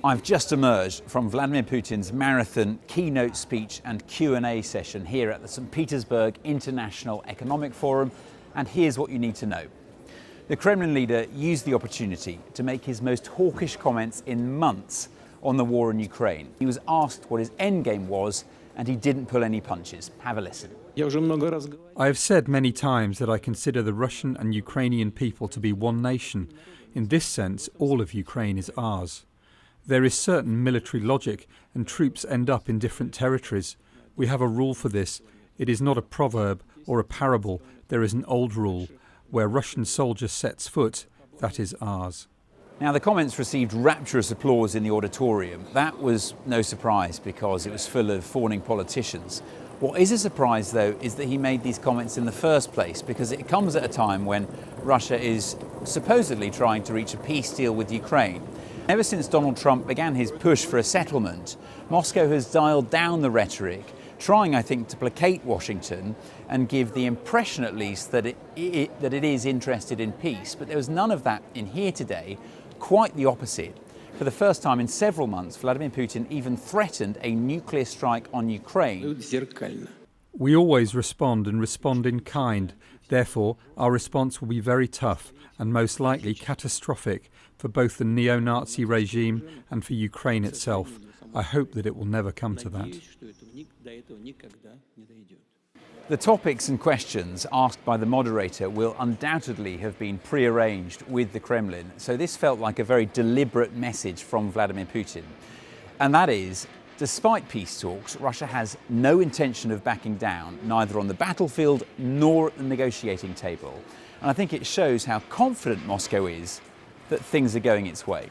I've just emerged from Vladimir Putin's marathon keynote speech and Q&A session here at the St. Petersburg International Economic Forum, and here's what you need to know. The Kremlin leader used the opportunity to make his most hawkish comments in months on the war in Ukraine. He was asked what his endgame was, and he didn't pull any punches. Have a listen. I have said many times that I consider the Russian and Ukrainian people to be one nation. In this sense, all of Ukraine is ours. There is certain military logic, and troops end up in different territories. We have a rule for this. It is not a proverb or a parable. There is an old rule. Where Russian soldier sets foot, that is ours. Now, the comments received rapturous applause in the auditorium. That was no surprise because it was full of fawning politicians. What is a surprise, though, is that he made these comments in the first place, because it comes at a time when Russia is supposedly trying to reach a peace deal with Ukraine. Ever since Donald Trump began his push for a settlement, Moscow has dialed down the rhetoric, trying, I think, to placate Washington and give the impression, at least, that it is interested in peace. But there was none of that in here today, quite the opposite. For the first time in several months, Vladimir Putin even threatened a nuclear strike on Ukraine. We always respond and respond in kind. Therefore, our response will be very tough and most likely catastrophic for both the neo-Nazi regime and for Ukraine itself. I hope that it will never come to that. The topics and questions asked by the moderator will undoubtedly have been prearranged with the Kremlin, so this felt like a very deliberate message from Vladimir Putin. And that is, despite peace talks, Russia has no intention of backing down, neither on the battlefield nor at the negotiating table. And I think it shows how confident Moscow is that things are going its way.